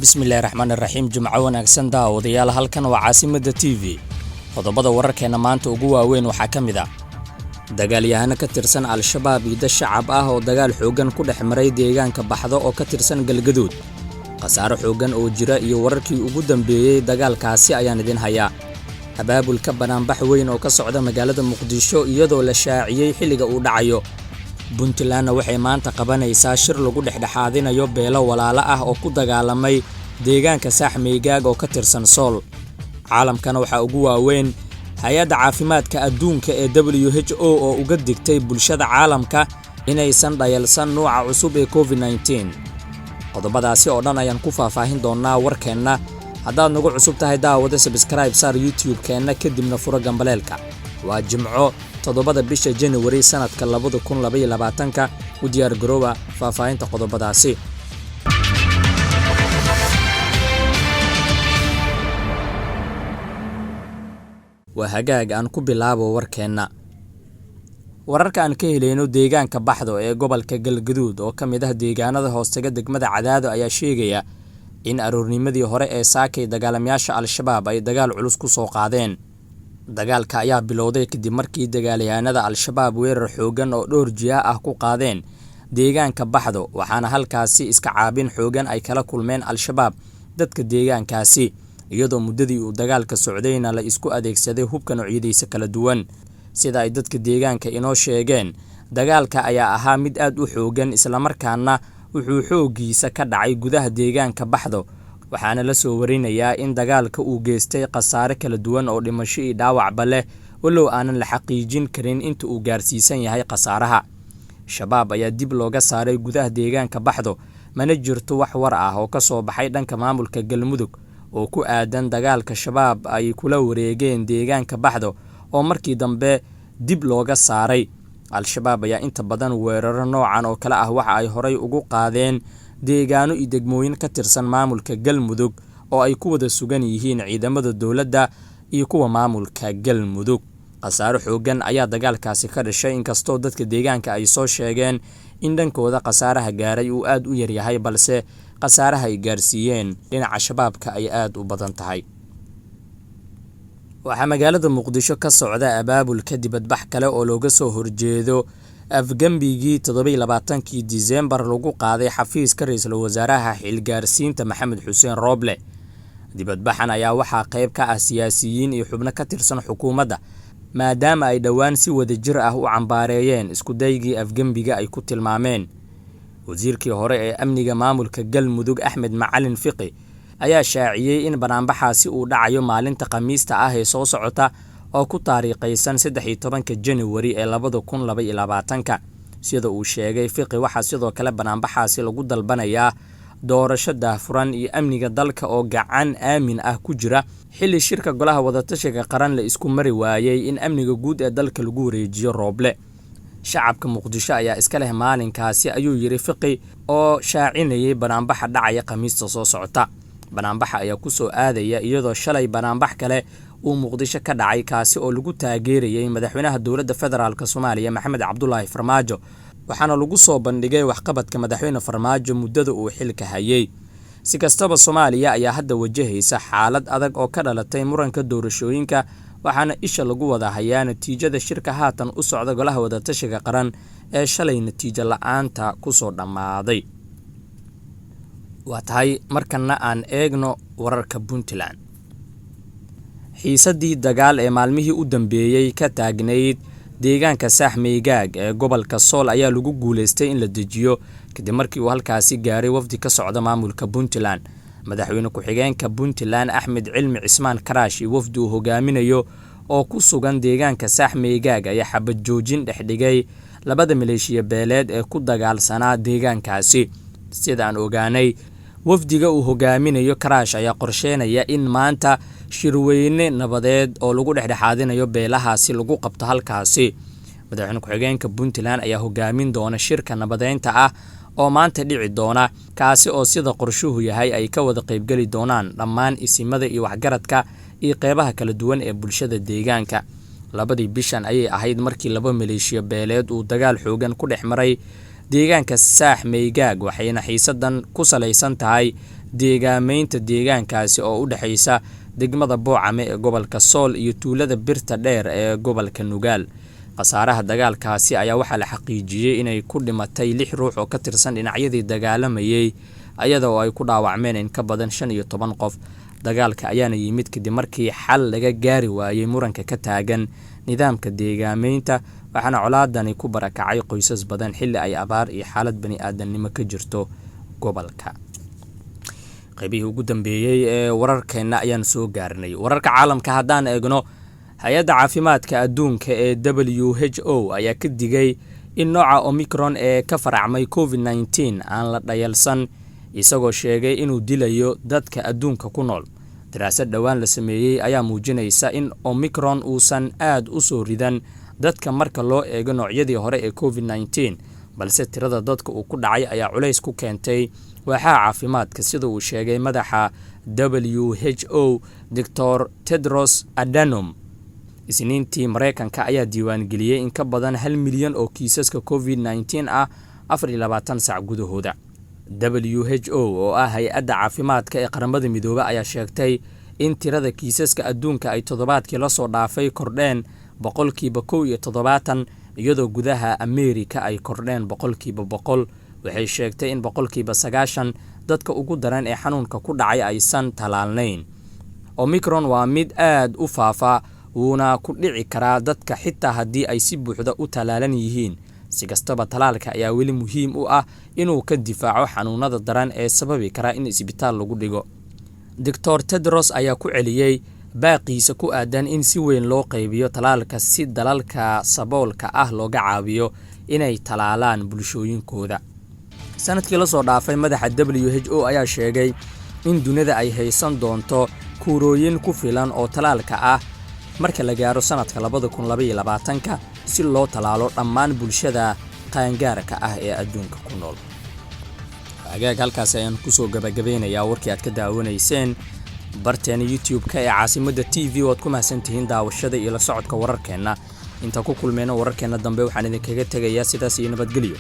bismillahirrahmanirrahiim jumco wanaagsan daawadayaal halkan waa caasimada TV qodobada wararkeena maanta ugu waaweyn waxaa kamid ah dagaalyahano ka tirsan al-shabaab iyo dad shacab ah oo dagaal xoogan ku dhex maray deegaanka baxdo oo ka tirsan galgaduud qasaaro xoogan oo jira iyo wararkii ugu dambeeyay dagaalkaasi ayaan idin hayaa abaabulka banaanbax weyn oo ka socda magaalada muqdisho iyadoo la shaaciyay xilliga uu dhacayo Puntland waxay maanta qabanaysaa shir lagu dhexdhexaadinayo beelo walaalo ah oo ku dagaalamay deegaanka Saaxmeygaag oo ka tirsan Sool. Caalamkana waxa ugu waaweyn hay'adda caafimaadka adduunka ee WHO oo uga digtay bulshada caalamka inaysan dhayalsan nooca cusub ee COVID-19. Qodobadaasi oo dhan ayaan ku faahfaahin doonaa warkeena. Haddaad nagu cusub tahay daawada subscribe saar YouTube-keena kadibna furo gambaleelka. Waa Jimco 7 bisha January sanadka 2022 u diyaar garooba faahfaahinta qodobadaasi. Waa hagaag aan ku bilaabo warkeena. Wararka aan ka helayno deegaanka Baxdo ee gobolka Galgaduud oo ka mid ah deegaanada hoostaga degmada Cadaado ayaa sheegaya in aroornimadii hore ee saakay dagaalamayaasha al-shabaab ay dagaal culus ku soo qaadeen. Dagaalka ayaa bilowday kadib markii dagaalyahanada al-shabaab weerar xoogan oo dhowr jiha ah ku qaadeen deegaanka Baxdo waxaana halkaasi iska caabin xoogan ay kala kulmeen al-shabaab dadka deegaankaasi iyadoo muddadii uu dagaalka socdayna la isku adeegsaday hubka noocyadiisa kala duwan sida ay dadka deegaanka inoo sheegeen. Dagaalka ayaa ahaa mid aad u xoogan isla markaana wuxuu xoogiisa ka dhacay gudaha deegaanka Baxdo waxaana la soo warinayaa in dagaalka uu geystay qasaare kala duwan oo dhimasho iyo dhaawacba leh walow aanan la xaqiijin karin inta uu gaarsiisan yahay qasaaraha. Shabaab ayaa dib looga saaray gudaha deegaanka Baxdo mana jirto wax war ah oo ka soo baxay dhanka maamulka Galmudug oo ku aadan dagaalka shabaab ay kula wareegeen deegaanka Baxdo oo markii dambe dib looga saaray. Al-shabaab ayaa inta badan weeraro noocan oo kala ah waxa ay horay ugu qaadeen deegaano iyo degmooyin ka tirsan maamulka Galmudug oo ay ku wada sugan yihiin ciidamada dawladda iyo kuwa maamulka Galmudug. Qasaaro xoogan ayaa dagaalkaasi ka dhashay inkastoo dadka deegaanka ay soo sheegeen in dhankooda qasaaraha gaaray uu aad u yar yahay balse qasaaraha ay gaarsiiyeen dhinaca shabaabka ay aad u badan tahay. Waxaa magaalada Muqdisho ka socda abaabulka dibadbax kale oo looga soo horjeedo afgambigii 27 Diseembar lagu qaaday xafiiska ra'iisul wasaaraha xilgaarsiinta Maxamed Xuseen Rooble. Dibadbaxan ayaa waxaa qayb ka ah siyaasiyiin iyo xubno ka tirsan xukuumadda maadaama ay dhawaan si wadajir ah u cambaareeyeen isku daygii afgambiga ay ku tilmaameen. Wasiirkii hore ee amniga maamulka Galmudug Axmed Macalin Fiqi ayaa shaaciyay in banaanbaxaasi uu dhacayo maalinta Khamiista ah ee soo socota oo ku taariikhaysan 13 January ee 2022 sida uu sheegay Fiqi waxa sidoo kale banaanbaxaasi lagu dalbanayaa doorasho daahfuran iyo amniga dalka oo gacan aamin ah ku jira xilli shirka golaha wadatashiga qaran la isku mari waayay in amniga guud ee dalka lagu wareejiyo Rooble. Shacabka Muqdisho ayaa iska leh maalinkaasi ayuu yiri Fiqi oo shaacinayay banaanbaxa dhacaya Khamiista soo socota. Banaanbaxa ayaa ku soo aadaya iyadoo shalay banaanbax kale uu Muqdisho ka dhacay kaasi oo lagu taageerayay madaxweynaha dawladda federaalka Soomaaliya Maxamed Cabdullaahi Farmaajo waxaana lagu soo bandhigay waxqabadka madaxweyne Farmaajo muddada uu xilka hayay. Si kastaba Soomaaliya ayaa hadda wajahaysa xaalad adag oo ka dhalatay muranka doorashooyinka waxaana isha lagu wada hayaa natiijada shirka haatan u socda golaha wadatashiga qaran ee shalay natiijo la'aanta ku soo dhamaaday. Waa tahay markana aan eegno wararka Puntland. Xiisadii dagaal ee maalmihii u dambeeyay ka taagnayd deegaanka Saaxmeygaag ee gobolka Sool ayaa lagu guuleystay in la dejiyo kadib markii uu halkaasi gaaray wafdi ka socda maamulka Puntland. Madaxweyne ku-xigeenka Puntland Axmed Cilmi Cismaan Karaash iyo wafdi uu hogaaminayo oo ku sugan deegaanka Saaxmeygaag ayaa xabad joojin dhexdhigay labada maleeshiya beeleed ee ku dagaalsanaa deegaankaasi. Sidaan ogaanay wafdiga uu hogaaminayo Karaash ayaa qorsheynaya in maanta shirweyne nabadeed oo lagu dhexdhexaadinayo beelahaasi lagu qabto halkaasi. Madaxweyne ku-xigeenka Puntland ayaa hogaamin doona shirka nabadeynta ah oo maanta dhici doona kaasi oo sida qorshuhu yahay ay ka wada qaybgali doonaan dhammaan isimada iyo waxgaradka iyo qeybaha kala duwan ee bulshada deegaanka. Labadii bishan ayay ahayd markii laba maleeshiya beeleed uu dagaal xoogan ku dhex maray deegaanka Saaxmeygaag waxayna xiisadan ku salaysan tahay deegaameynta deegaankaasi oo u dhaxaysa degmada Boocame ee gobolka Sool iyo tuulada Birta Dheer ee gobolka Nugaal. Khasaaraha dagaalkaasi ayaa waxaa la xaqiijiyay inay ku dhimatay 6 ruux oo ka tirsan dhinacyadii dagaalamayay ayadoo ay ku dhaawacmeen in ka badan 15 qof. Dagaalka ayaana yimid kadib markii xal laga gaari waayay muranka ka taagan nidaamka deegaameynta, waxaana colaadani ku barakacay qoysas badan xilli ay abaar iyo xaalad bani aadamnimo ka jirto gobolka. qaybihii ugu dambeeyay ee wararkeena ayaan soo gaarnay. Wararka caalamka haddaan eegno, hay'adda caafimaadka adduunka ee WHO ayaa ka digay in nooca Omicron ee ka faracmay COVID-19 aan la dhayalsan, isagoo sheegay inuu dilayo dadka adduunka ku nool. Daraasad dhowaan la sameeyay ayaa muujinaysa in Omicron uusan aad u soo ridan dadka marka loo eego noocyadii hore ee COVID-19, balse tirada dadka uu ku dhacay ayaa culays ku keentay waaxaha caafimaadka, sida uu sheegay madaxa WHO Dr. Tedros Adhanom. Isniintii Mareykanka ayaa diiwaan geliyay in ka badan 1 milyan oo kiisaska COVID-19 ah 24 saac gudahooda. WHO oo ah hay'adda caafimaadka ee qaramada midoobay ayaa sheegtay in tirada kiisaska adduunka ay toddobaadkii la soo dhaafay kordheen 170%, iyadoo gudaha Ameerika ay kordheen 100%. Waxay sheegtay in 90% dadka ugu daran ee xanuunka ku dhacay aysan talaalnayn. Omicron waa mid aad u faafa, wuuna ku dhici karaa dadka xitaa haddii ay si buuxda u talaalan yihiin. Si kastaba, talaalka ayaa weli muhiim u ah inuu ka difaaco xanuunada daran ee sababi kara in isbitaal lagu dhigo. Dr. Tedros ayaa ku celiyay baaqiisa ku aadan in si weyn loo qaybiyo talaalka si dalalka saboolka ah looga caawiyo inay talaalaan bulshooyinkooda. Sanadkii la soo dhaafay, madaxa WHO ayaa sheegay in dunida ay haysan doonto kuurooyin ku filan oo talaalka ah marka la gaaro sanadka 2022 si loo talaalo dhammaan bulshada qaangaarka ah ee adduunka ku nool. Halkaas ayaan ku soo gabagabeynayaa warkii aad ka daawanayseen barteena YouTube-ka ee Caasimadda TV. waad ku mahadsantihiin daawashada iyo la socodka wararkeena. inta ku kulmeena wararkeena dambe waxaan idinkaga tegayaa sidaas iyo nabadgelyo.